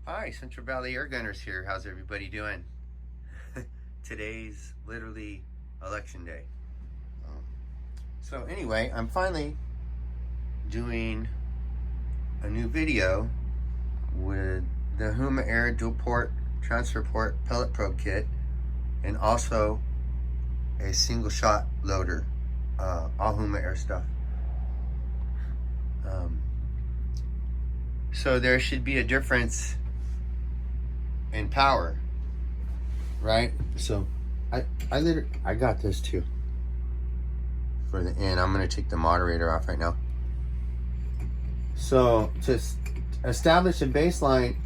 Hi, Central Valley Air Gunners here. How's everybody doing? Today's literally election day. So anyway, I'm finally doing a new video with the Huma Air dual port transfer port pellet probe kit, and also a single shot loader, all Huma Air stuff. So there should be a difference in power, right? So I got this too for the end. I'm gonna take the moderator off right now. So to establish a baseline,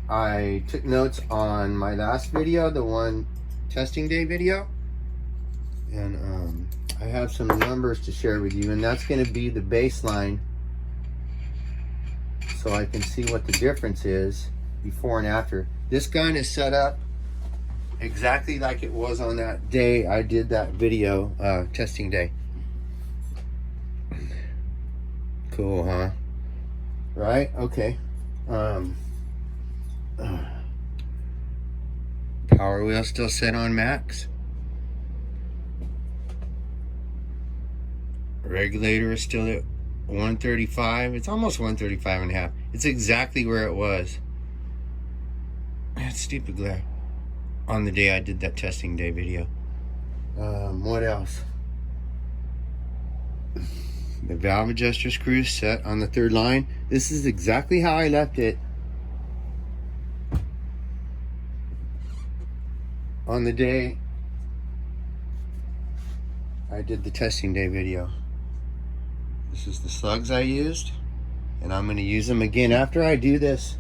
I took notes on my last video, the one testing day video, and I have some numbers to share with you, and that's gonna be the baseline, so I can see what the difference is before and after. This gun is set up exactly like it was on that day I did that video, testing day. Cool, huh? Right? Okay. Power wheel still set on max. Regulator is still at 135. It's almost 135 and a half. It's exactly where it was. That's stupid glare on the day I did that testing day video. What else? The valve adjuster screw set on the third line. This is exactly how I left it on the day I did the testing day video. This is the slugs I used, and I'm going to use them again after I do this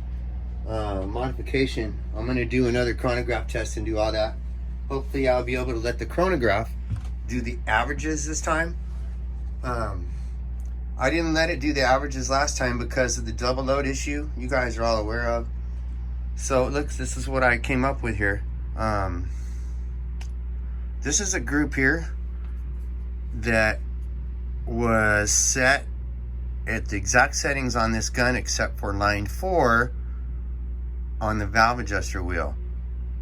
modification. I'm going to do another chronograph test and do all that. Hopefully I'll be able to let the chronograph do the averages this time. I didn't let it do the averages last time because of the double load issue you guys are all aware of. So look, this is what I came up with here. This is a group here that was set at the exact settings on this gun except for line 4 on the valve adjuster wheel,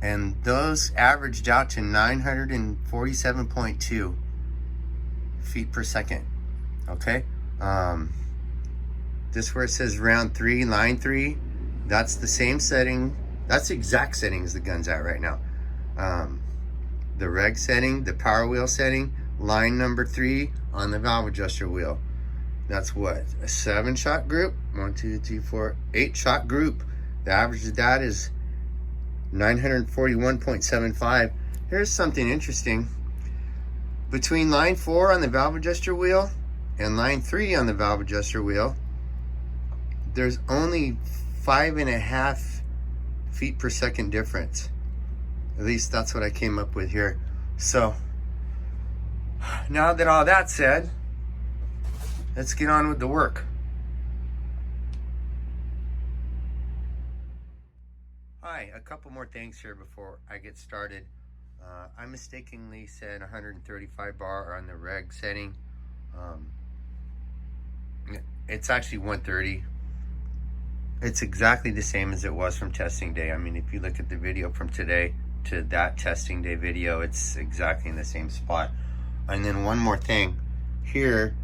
and those averaged out to 947.2 feet per second. Okay, this where it says round 3, line 3, that's the same setting, that's the exact settings the gun's at right now. The reg setting, the power wheel setting, line number 3 on the valve adjuster wheel. That's what, a 7-shot group? 1, 2, 3, 4, 8-shot group. The average of that is 941.75. Here's something interesting. Between line 4 on the valve adjuster wheel and line 3 on the valve adjuster wheel, there's only 5.5 feet per second difference. At least that's what I came up with here. So now that all that's said, let's get on with the work. Hi, a couple more things here before I get started. I mistakenly said 135 bar on the reg setting. It's actually 130. It's exactly the same as it was from testing day. I mean, if you look at the video from today to that testing day video, it's exactly in the same spot. And then one more thing, here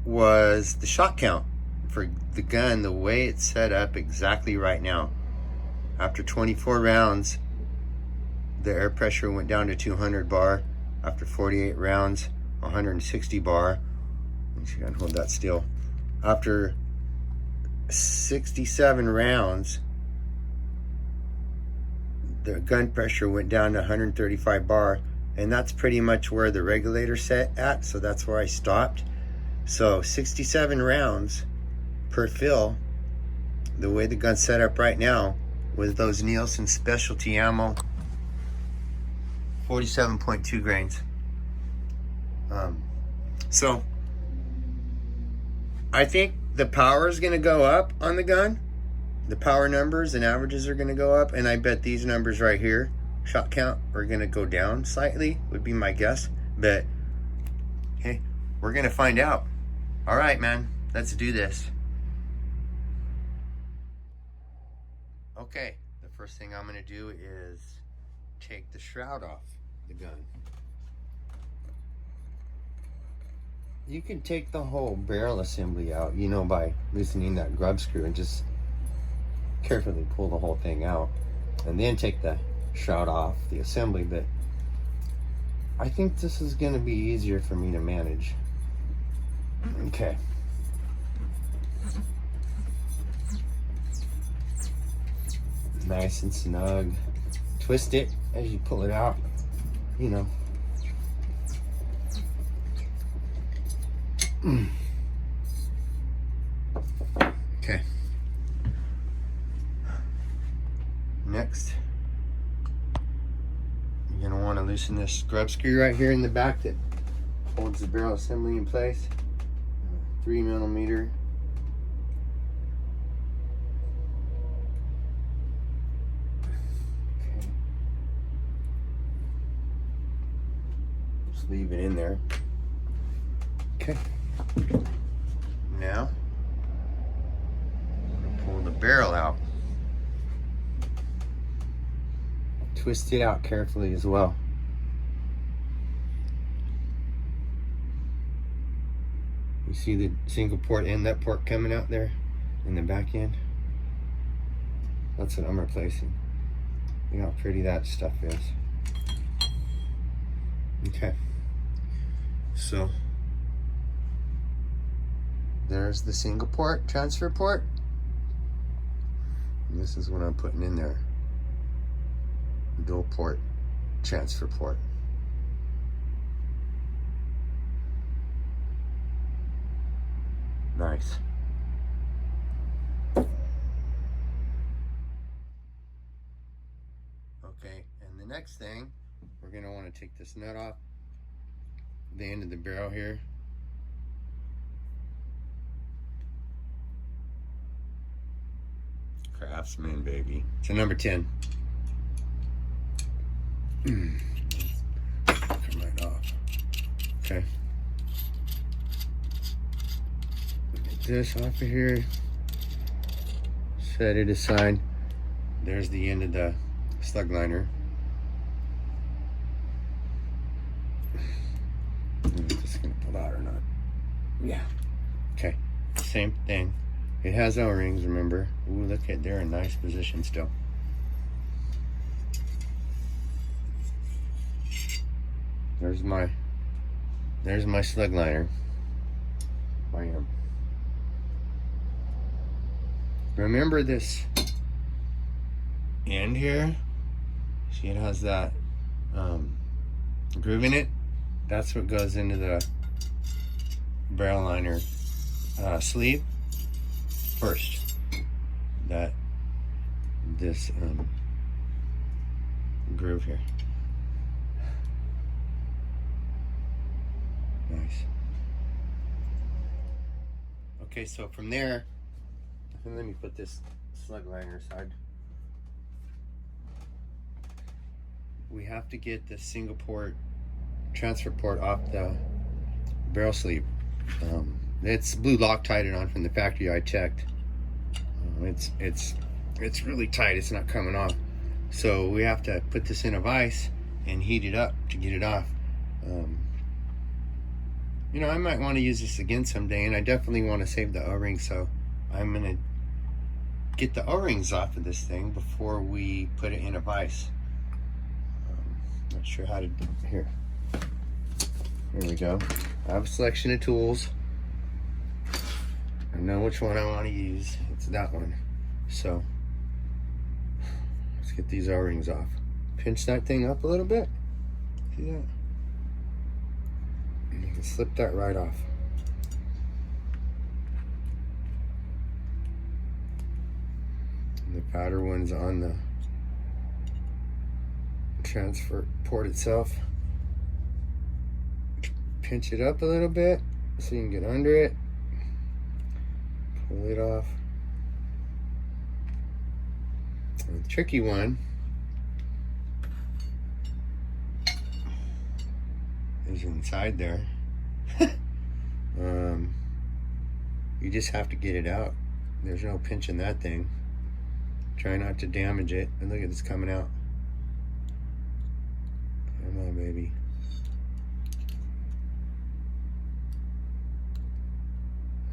was the shot count for the gun, the way it's set up exactly right now. After 24 rounds, the air pressure went down to 200 bar. After 48 rounds, 160 bar. Let's see if I can hold that still. After 67 rounds, the gun pressure went down to 135 bar, and that's pretty much where the regulator set at, so that's where I stopped. So 67 rounds per fill, the way the gun's set up right now with those Nielsen specialty ammo, 47.2 grains. So I think the power is going to go up on the gun. The power numbers and averages are going to go up, and I bet these numbers right here, shot count, are going to go down slightly, would be my guess. But hey, we're going to find out. All right, man, let's do this. Okay, the first thing I'm going to do is take the shroud off the gun. You can take the whole barrel assembly out, you know, by loosening that grub screw and just carefully pull the whole thing out and then take the shroud off the assembly. But I think this is going to be easier for me to manage. Okay. Nice and snug. Twist it as you pull it out, you know. Okay. Next, you're going to want to loosen this scrub screw right here in the back that holds the barrel assembly in place. 3mm. Okay. Just leave it in there. Okay. Now, I'm going to pull the barrel out. Twist it out carefully as well. You see the single port and that port coming out there in the back end? That's what I'm replacing. You know how pretty that stuff is. Okay. So, there's the single port, transfer port. And this is what I'm putting in there. Dual port, transfer port. Nice. Okay, and the next thing, we're going to want to take this nut off the end of the barrel here. Craftsman, baby. It's a number 10. Come right off. Okay. Get this off of here. Set it aside. There's the end of the slug liner. I'm just gonna pull out or not. Yeah. Okay. Same thing. It has O-rings, remember. Ooh, look at, they're in nice position still. There's my slug liner. Bam. Remember this end here? See, it has that groove in it. That's what goes into the barrel liner sleeve first. This groove here. Nice. Okay, so from there, let me put this slug liner aside. We have to get the single port transfer port off the barrel sleeve. It's blue Loctite on from the factory. I checked. It's really tight. It's not coming off. So we have to put this in a vise and heat it up to get it off. You know, I might want to use this again someday, and I definitely want to save the O-rings, so I'm going to get the O-rings off of this thing before we put it in a vise. Not sure how to do it. Here we go. I have a selection of tools. I know which one I want to use. It's that one. So, let's get these O-rings off. Pinch that thing up a little bit. See that? And you can slip that right off. And the powder one's on the transfer port itself. Pinch it up a little bit so you can get under it. Pull it off. And the tricky one is inside there. You just have to get it out. There's no pinching that thing. Try not to damage it. And look at this coming out. Come on, baby.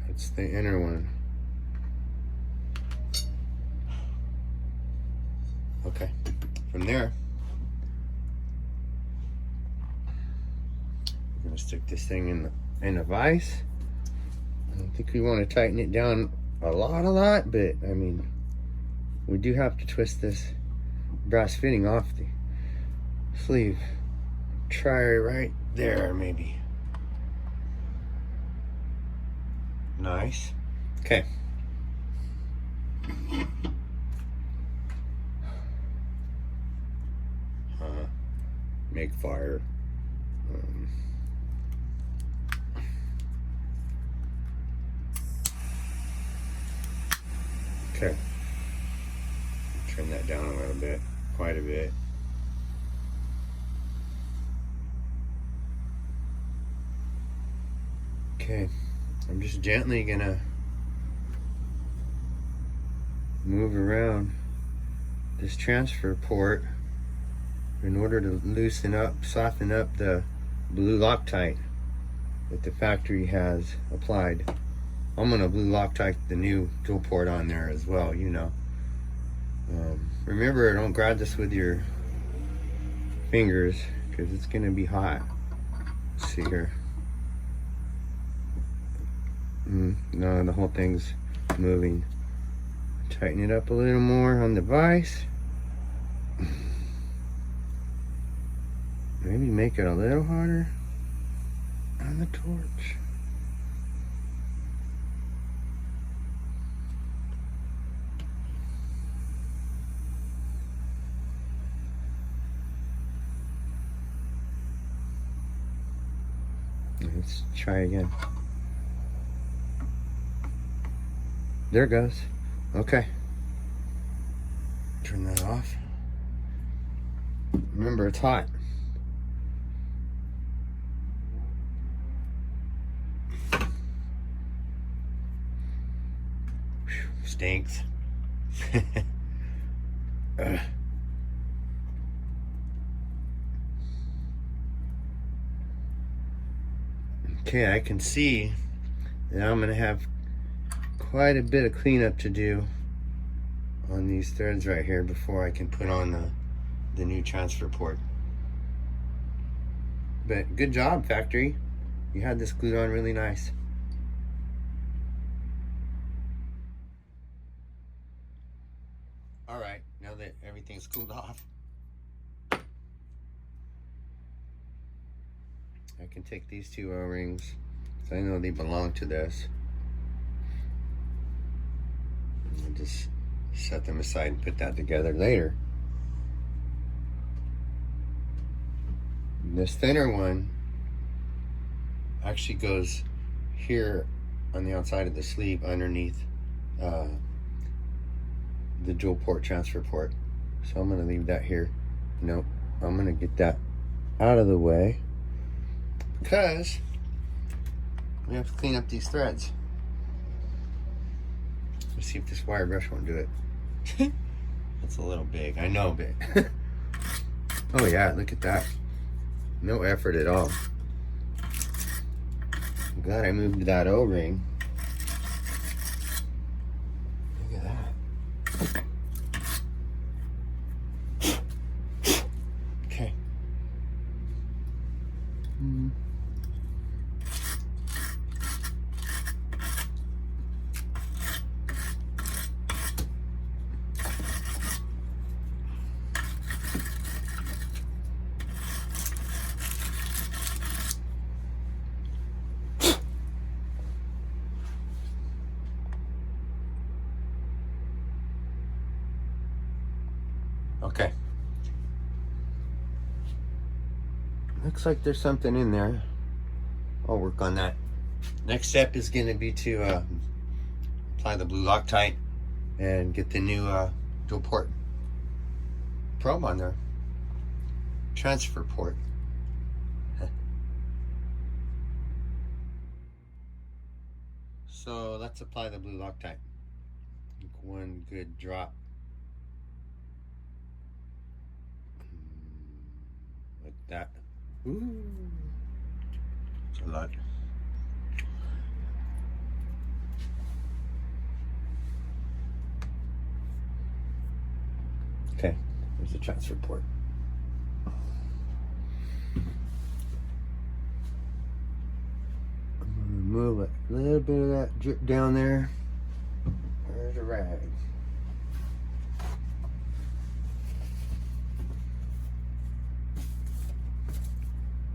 That's the inner one. Okay. From there, we're gonna stick this thing in the vise. I don't think we want to tighten it down a lot, but I mean, we do have to twist this brass fitting off the sleeve. Try right there, maybe. Nice. Okay. Make fire. Okay. Turn that down a little bit, quite a bit. Okay, I'm just gently gonna move around this transfer port in order to loosen up, soften up the blue Loctite that the factory has applied. I'm gonna blue Loctite the new dual port on there as well, you know. Remember, don't grab this with your fingers because it's gonna be hot. Let's see here. No, the whole thing's moving. Tighten it up a little more on the vise. Maybe make it a little harder on the torch. Let's try again. There it goes. Okay. Turn that off. Remember, it's hot. Stinks. Okay, I can see that I'm gonna have quite a bit of cleanup to do on these threads right here before I can put on the new transfer port. But good job, factory. You had this glued on really nice. All right, now that everything's cooled off, I can take these two O-rings, so I know they belong to this. And just set them aside and put that together later. This thinner one actually goes here on the outside of the sleeve underneath the dual port transfer port. So I'm gonna leave that here. Nope, I'm gonna get that out of the way because we have to clean up these threads. Let's see if this wire brush won't do it. That's a little big, I know, but oh yeah, look at that. No effort at all. I'm glad I moved that O-ring. Look at that. Okay. Okay. Looks like there's something in there. I'll work on that. Next step is going to be to apply the blue Loctite and get the new dual port probe on there. Transfer port. So let's apply the blue Loctite. One good drop like that. Ooh, it's a lot. Okay, there's the transfer port. I'm gonna remove a little bit of that drip down there. There's a rag.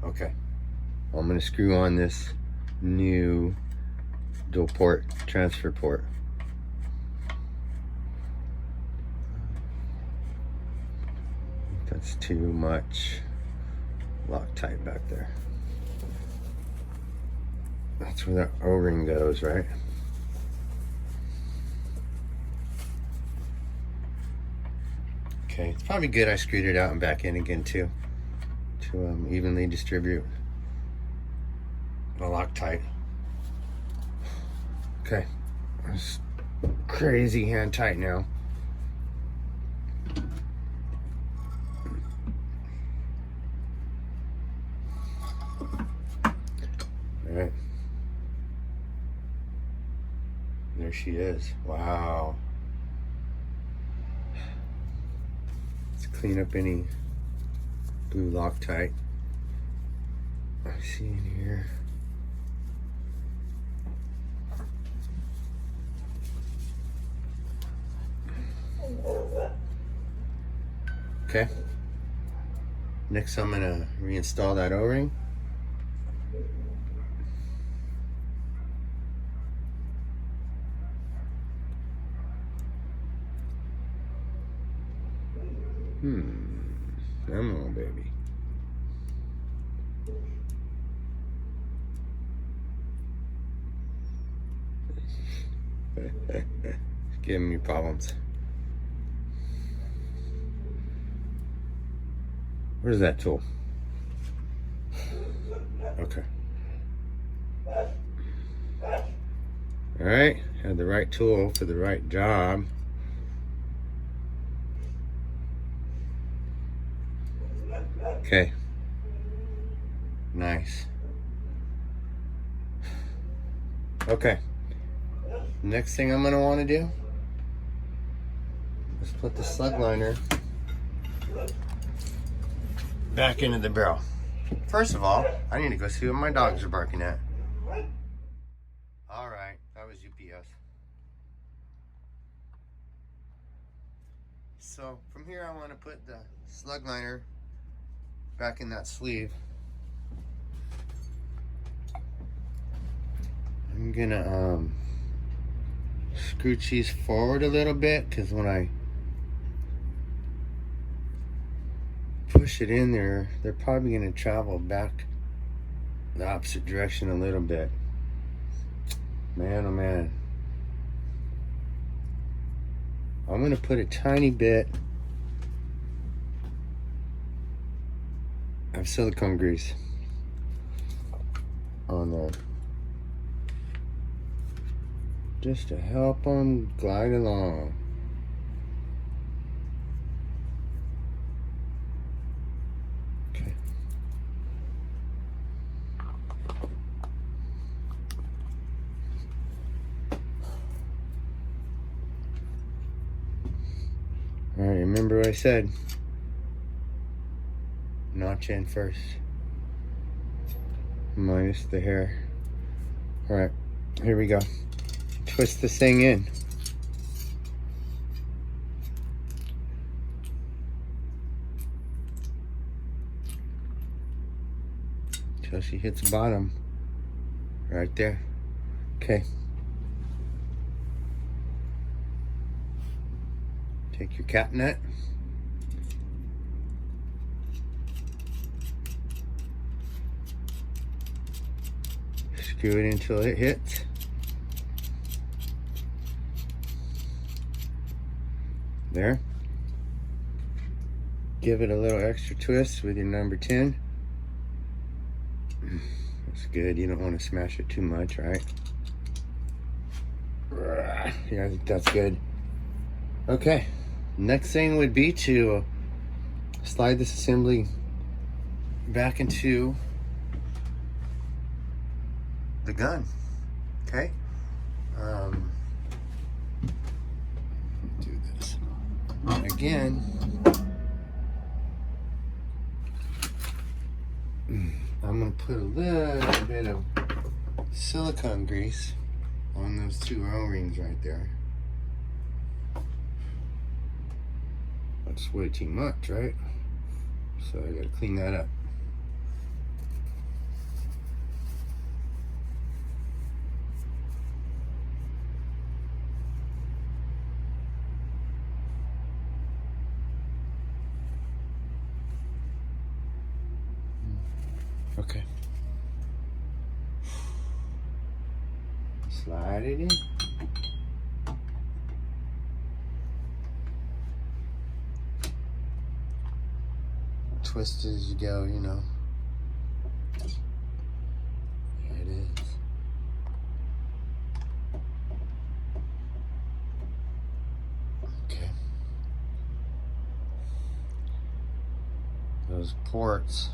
Okay, I'm gonna screw on this new dual port transfer port. That's too much Loctite back there. That's where that O-ring goes, right? Okay, it's probably good I screwed it out and back in again too, to evenly distribute the Loctite. Okay, it's crazy hand tight now. All right, there she is. Wow. Let's clean up any blue Loctite I see in here. Okay. Next, I'm gonna reinstall that O-ring. Come on, baby. Giving me problems. Where's that tool? Okay. All right, had the right tool for the right job. Okay. Nice. Okay. Next thing I'm gonna want to do is put the slug liner back into the barrel. First of all, I need to go see what my dogs are barking at. All right, that was UPS. So from here, I want to put the slug liner back in that sleeve. I'm gonna scooch these forward a little bit, because when I push it in there, they're probably gonna travel back the opposite direction a little bit. Man, oh man. I'm gonna put a tiny bit of silicone grease on there, just to help them glide along. Okay. All right, remember what I said. Notch in first, minus the hair. All right, here we go. Twist this thing in. Till she hits bottom. Right there. Okay. Take your cap nut. Screw it until it hits. There. Give it a little extra twist with your number 10. That's good. You don't want to smash it too much, right? Yeah, I think that's good. Okay. Next thing would be to slide this assembly back into the gun. Okay. Do this again. I'm gonna put a little bit of silicone grease on those two O-rings right there. That's way too much, right? So I gotta clean that up. Okay. Slide it in. Twist as you go, you know. There it is. Okay. Those ports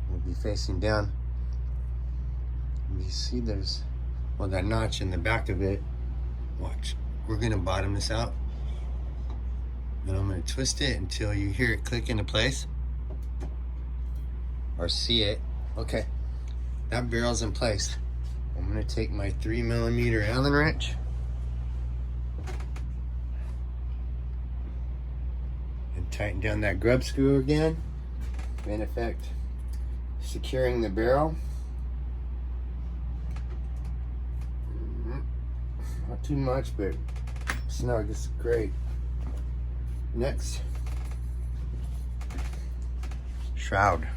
will be facing down. You see there's, well, that notch in the back of it. Watch. We're going to bottom this out. And I'm going to twist it until you hear it click into place. Or see it. Okay. That barrel's in place. I'm going to take my 3mm Allen wrench. And tighten down that grub screw again. In effect, securing the barrel. Not too much, but snug. This is great. Next, shroud.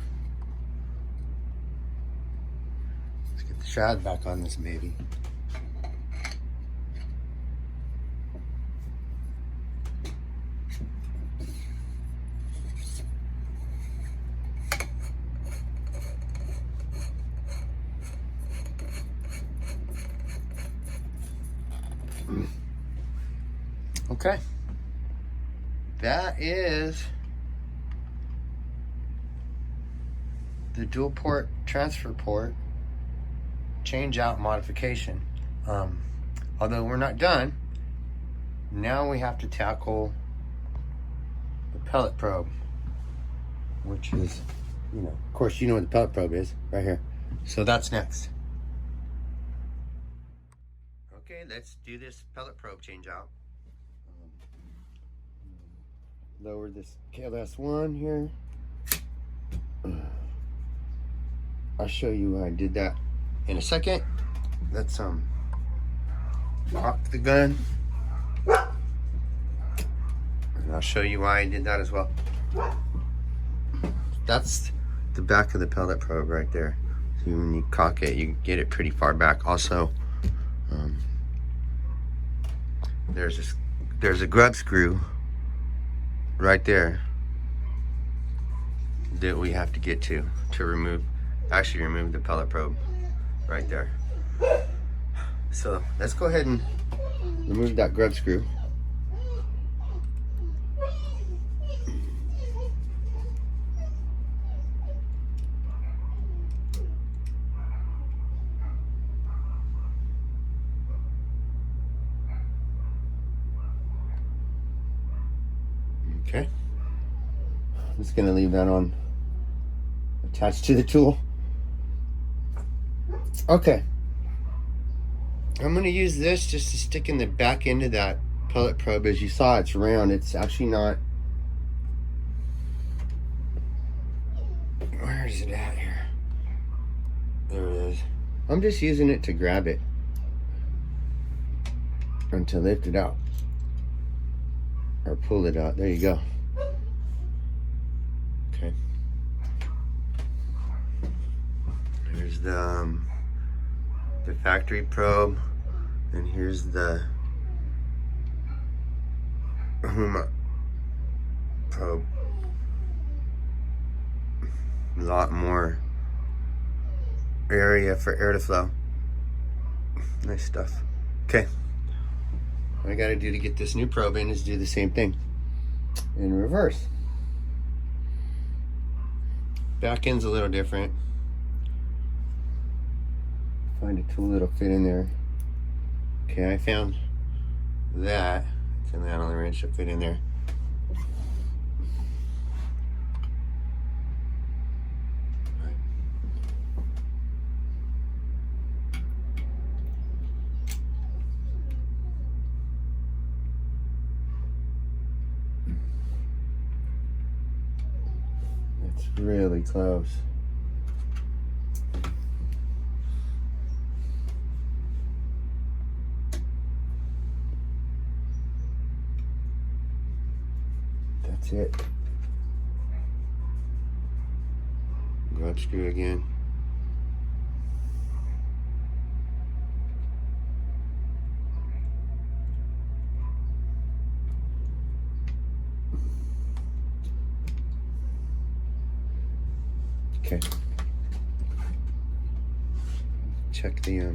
Let's get the shroud back on this baby. Okay. That is the dual port transfer port change out modification. Although we're not done, now we have to tackle the pellet probe, which is, you know, of course you know what the pellet probe is, right here. So that's next. Okay, let's do this pellet probe change out. Lower this KLS1 here. I'll show you how I did that in a second. Let's cock the gun. And I'll show you why I did that as well. That's the back of the pellet probe right there. So when you cock it, you get it pretty far back. Also, there's a grub screw right there that we have to get to remove the pellet probe right there. So let's go ahead and remove that grub screw. Okay. I'm just going to leave that on attached to the tool. Okay. I'm going to use this just to stick in the back end of that pellet probe. As you saw, it's round. It's actually not. Where is it at here? There it is. I'm just using it to grab it and to lift it out. Or pull it out. There you go. Okay. Here's the factory probe, and here's the Huma probe. A lot more area for air to flow. Nice stuff. Okay. What I gotta do to get this new probe in is do the same thing in reverse. back end's a little different. Find a tool that'll fit in there. Okay, I found that. It's an Allen wrench to fit in there. It's really close. That's it. Grub screw again. Okay. Check the how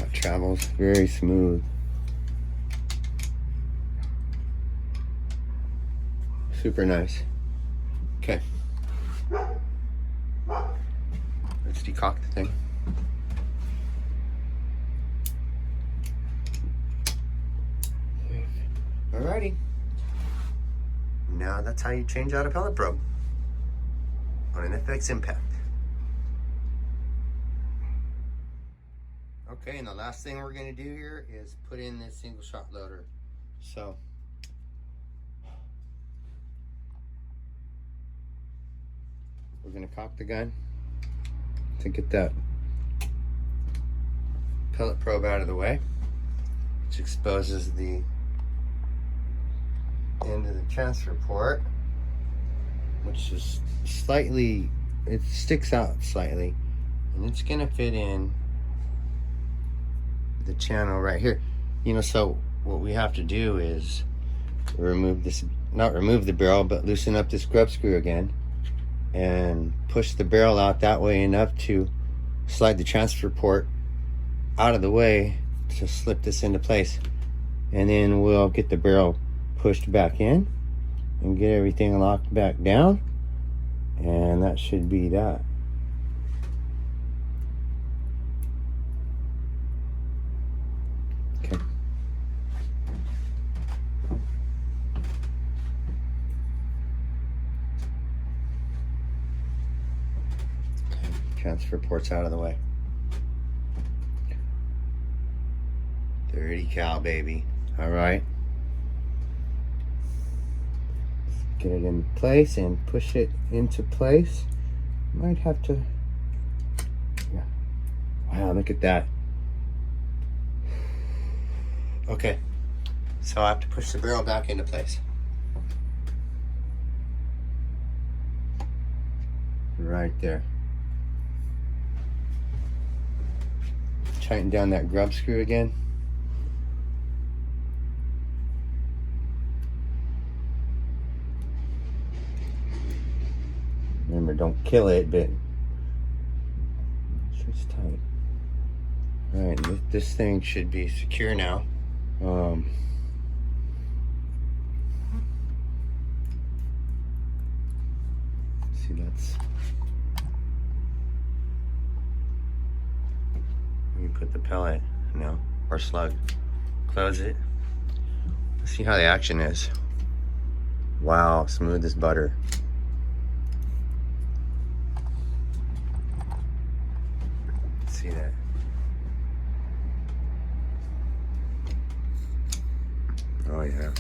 it travels. Very smooth. Super nice. Okay. Let's decock the thing. Alrighty. Now that's how you change out a pellet probe on an FX Impact. Okay, and the last thing we're going to do here is put in this single shot loader. So we're going to cock the gun to get that pellet probe out of the way, which exposes the end of the transfer port, which is slightly, it sticks out slightly, and it's going to fit in the channel right here. You know, so what we have to do is remove this, not remove the barrel, but loosen up this grub screw again and push the barrel out that way enough to slide the transfer port out of the way to slip this into place, and then we'll get the barrel pushed back in and get everything locked back down, and that should be that. Okay. Transfer ports out of the way. 30 cal, baby. All right. Get it in place and push it into place. Might have to, yeah. Wow, look at that. Okay, so I have to push the barrel back into place. Right there. Tighten down that grub screw again. Remember, don't kill it, but it's tight. All right, this thing should be secure now. See, that's, you put the pellet, no, or slug. Close it. Let's see how the action is. Wow, smooth as butter. See that? Oh yeah.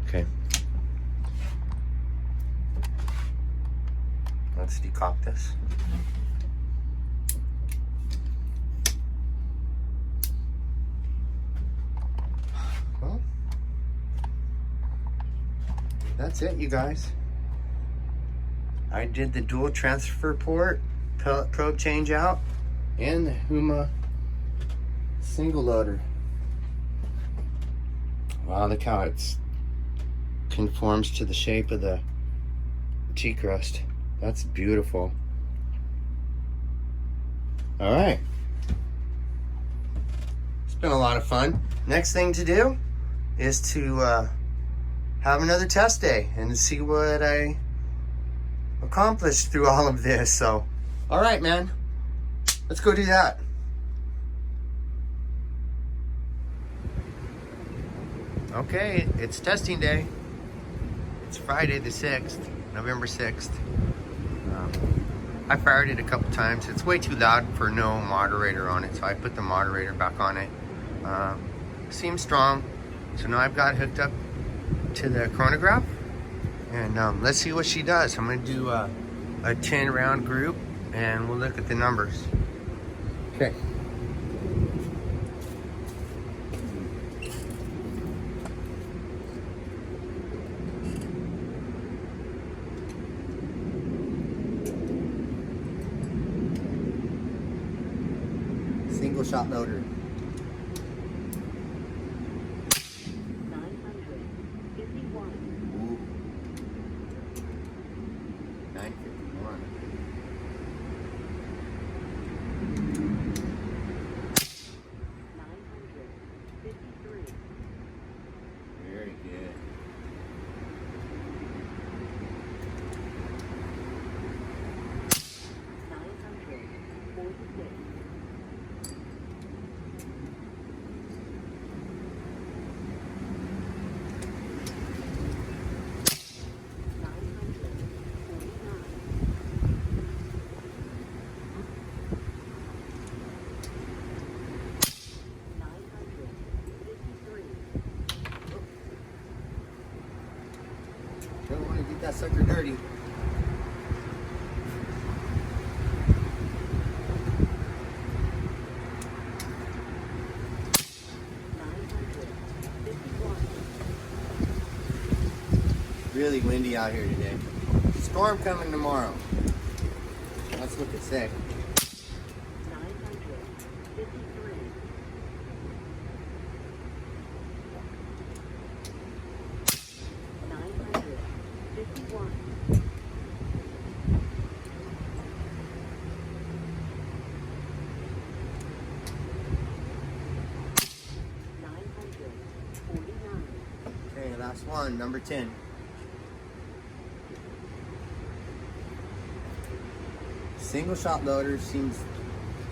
Okay. Let's decock this. Well, that's it, you guys. I did the dual transfer port pellet probe change out and the Huma single loader. Wow, look how it conforms to the shape of the T-crust. That's beautiful. All right. It's been a lot of fun. Next thing to do is to have another test day and see what I accomplished through all of this. So, all right, man, let's go do that. Okay, it's testing day. It's Friday the 6th, November 6th. I fired it a couple times. It's way too loud for no moderator on it, so I put the moderator back on it. Seems strong. So now I've got hooked up to the chronograph, and let's see what she does. I'm gonna do a 10 round group and we'll look at the numbers. Okay. Single shot loader. 951. Ooh. 951. 953. Very good. 946. 953. Don't want to get that sucker dirty. 951. Really windy out here today. Storm coming tomorrow. That's looking sick. 953. 951. 949. Okay, last one, number 10. Single shot loader seems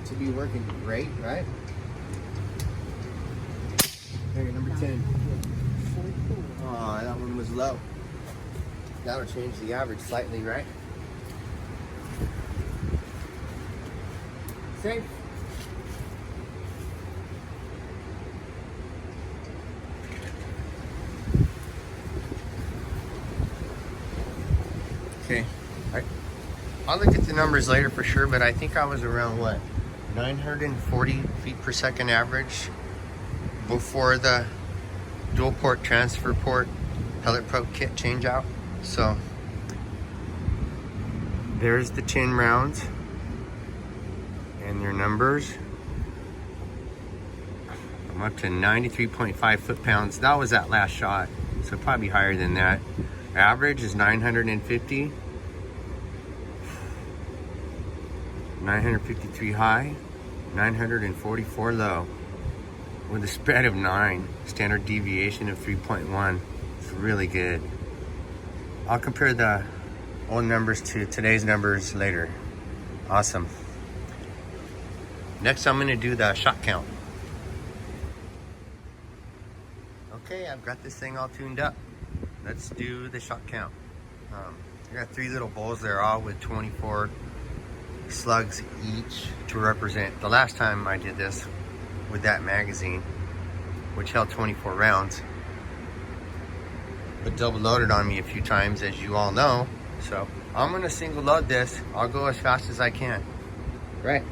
to be working great, right? Okay, number 10. 944. Oh, that one was low. That'll change the average slightly, right? Safe. Okay. I'll look at the numbers later for sure, but I think I was around what? 940 feet per second average before the dual port transfer port pellet probe kit change out. So there's the 10 rounds and their numbers. I'm up to 93.5 foot-pounds. That was that last shot, so probably higher than that. Average is 950. 953 high, 944 low, with a spread of 9, standard deviation of 3.1. It's really good. I'll compare the old numbers to today's numbers later. Awesome. Next, I'm gonna do the shot count. Okay, I've got this thing all tuned up. Let's do the shot count. I got 3 little bowls there, all with 24 slugs each to represent the last time I did this with that magazine, which held 24 rounds, but double loaded on me a few times, as you all know. So I'm gonna single load this. I'll go as fast as I can. Right.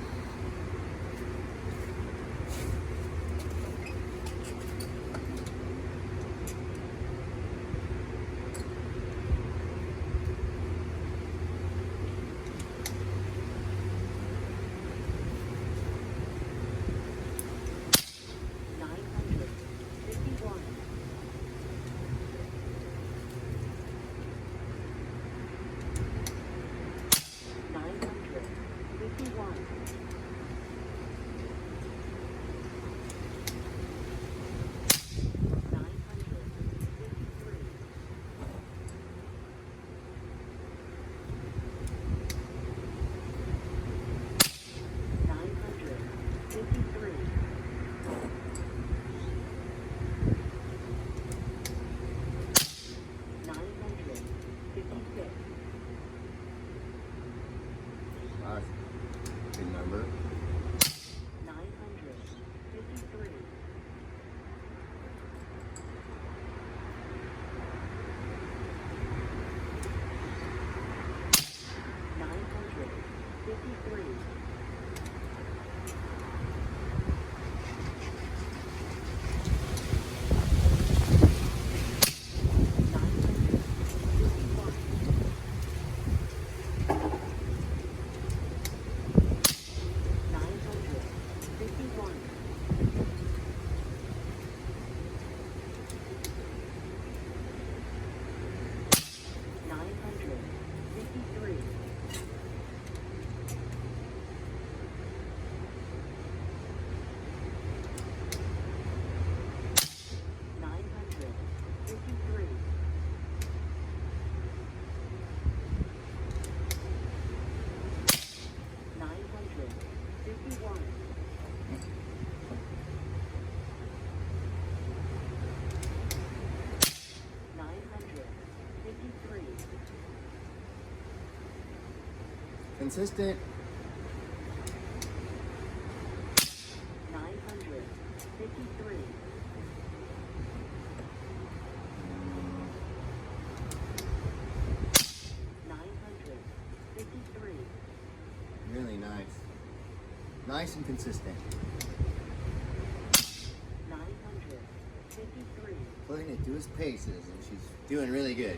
consistent. 953. 953. Really nice. Nice and consistent. 953. Putting it to his paces, and she's doing really good.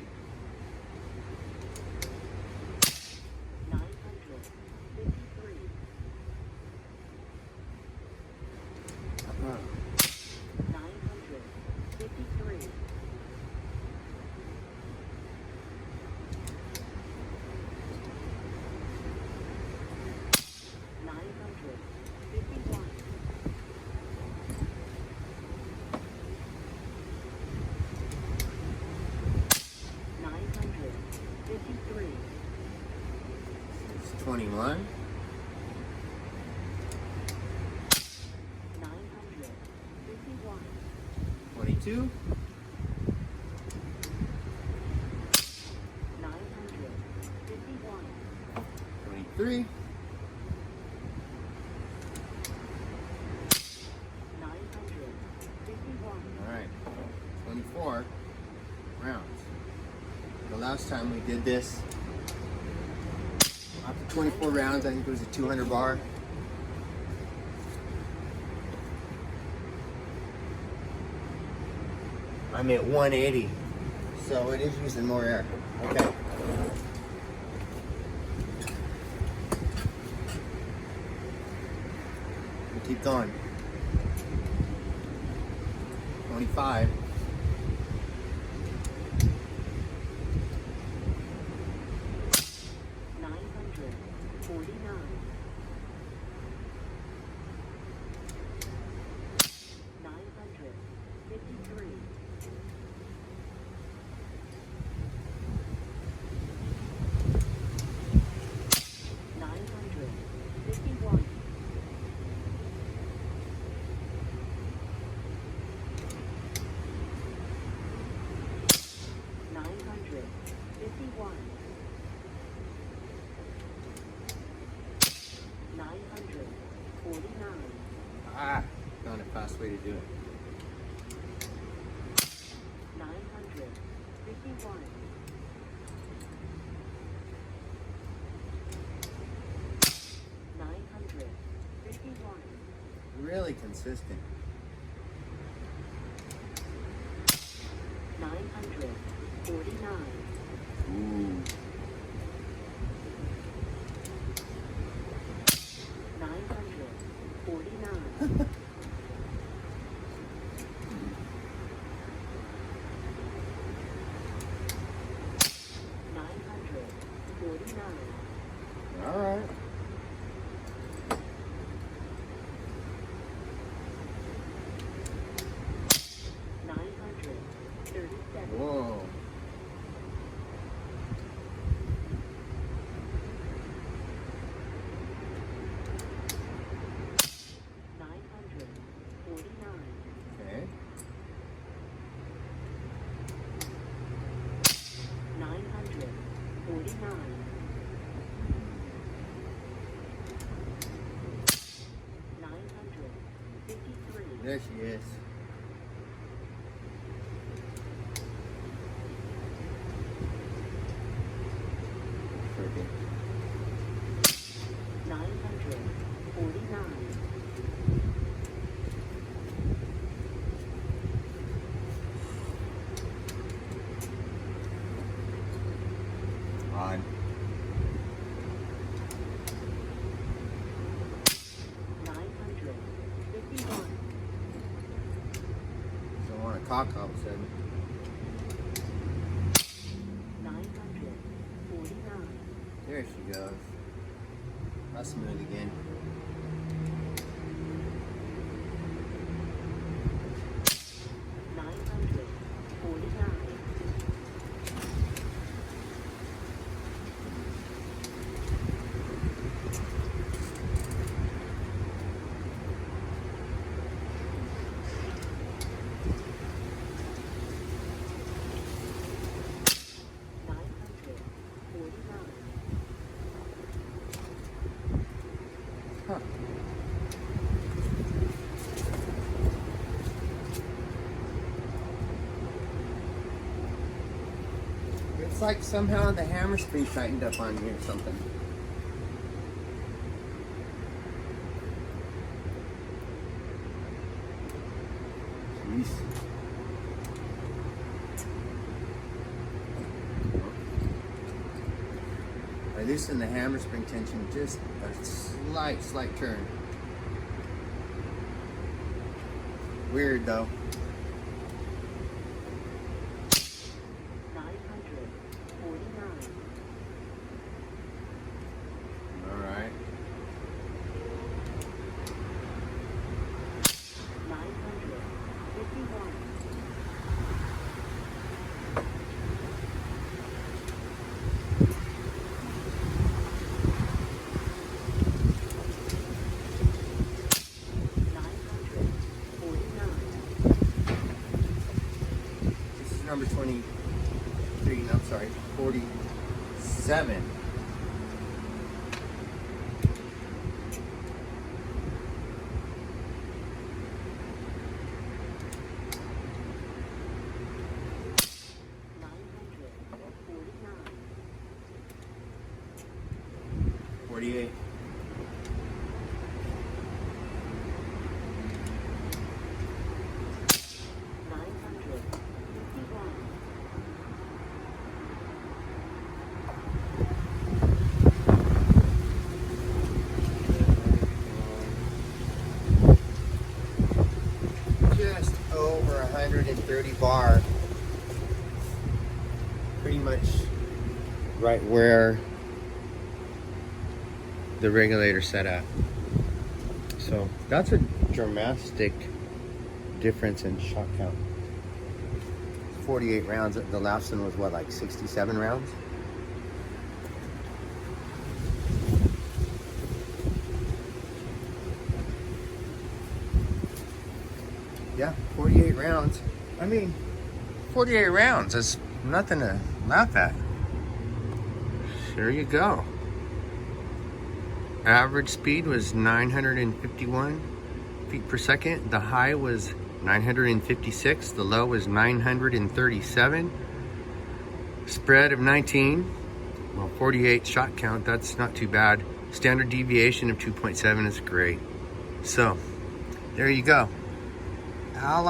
953. 953. 951. 953. It's 21. 951. 22. 951. 23. 951. All right. 24 rounds. The last time we did this, after 24 rounds, I think it was a 200 bar. I'm at 180, so it is using more air. Okay. We'll keep going. 25. 949. 953. 951. 951. 949. Ah, found a fast way to do it. 951. 951. Really consistent. 949. Ooh. 949. 949. All right. 937. Whoa. 949. Okay. 949. 953. There she is. Perfect. 949. 951. Don't want to cock all of a sudden. 949. There she goes. That's smooth again. 949. 949. Huh. It's like somehow the hammer spring tightened up on me or something. Jeez. I loosened the hammer spring tension just a slight turn. Weird though. 949. All right. 951. This is number 23. No, I'm sorry, 47. $48. Just over 130 bar. Pretty much right where the regulator set at. So that's a dramatic difference in shot count. 48 rounds. The last one was what, like 67 rounds? Yeah, 48 rounds. I mean, 48 rounds is nothing to laugh at. There you go. Average speed was 951 feet per second. The high was 956. The low was 937. Spread of 19. Well, 48 shot count. That's not too bad. Standard deviation of 2.7 is great. So, there you go. I'll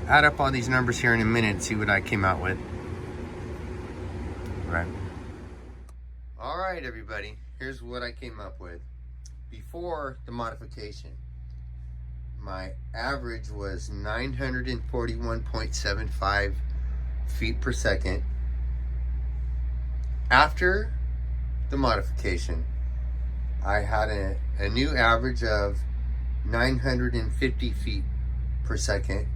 add up all these numbers here in a minute and see what I came out with. Right. All right, everybody. Here's what I came up with. Before the modification, my average was 941.75 feet per second. After the modification, I had a new average of 950 feet per second,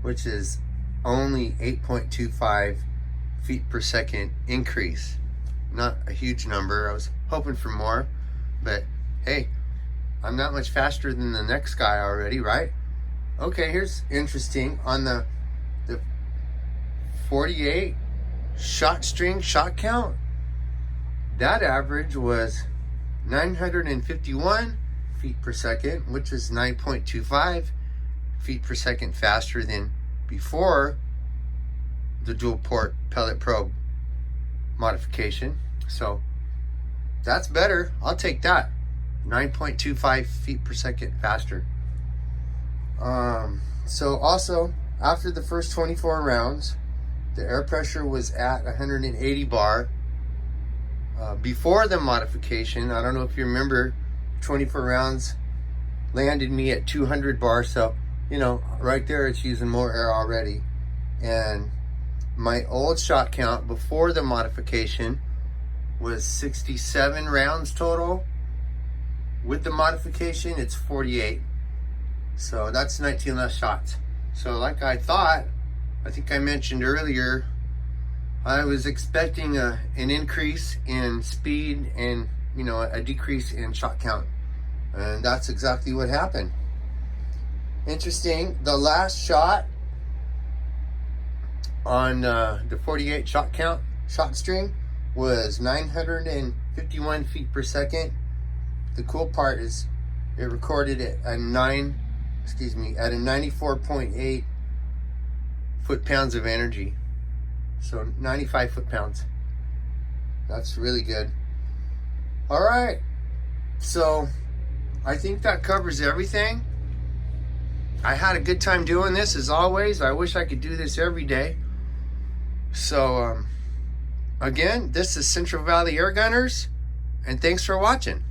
which is only 8.25 feet per second increase. Not a huge number. I was hoping for more, but hey, I'm not much faster than the next guy already, right? Okay, here's interesting. On the 48 shot string shot count, that average was 951 feet per second, which is 9.25 feet per second faster than before the dual port pellet probe modification. So that's better. I'll take that. 9.25 feet per second faster. So also, after the first 24 rounds, the air pressure was at 180 bar. Before the modification, I don't know if you remember, 24 rounds landed me at 200 bar. So, you know, right there it's using more air already. And my old shot count before the modification was 67 rounds total. With the modification, it's 48. So that's 19 less shots. So like I thought, I think I mentioned earlier, I was expecting an increase in speed and, you know, a decrease in shot count. And that's exactly what happened. Interesting, the last shot on the 48 shot count shot string was 951 feet per second, the cool part is it recorded it at at a 94.8 foot-pounds of energy. So 95 foot-pounds. That's really good. All right. So I think that covers everything. I had a good time doing this as always. I wish I could do this every day. So again, this is Central Valley Air Gunners, and thanks for watching.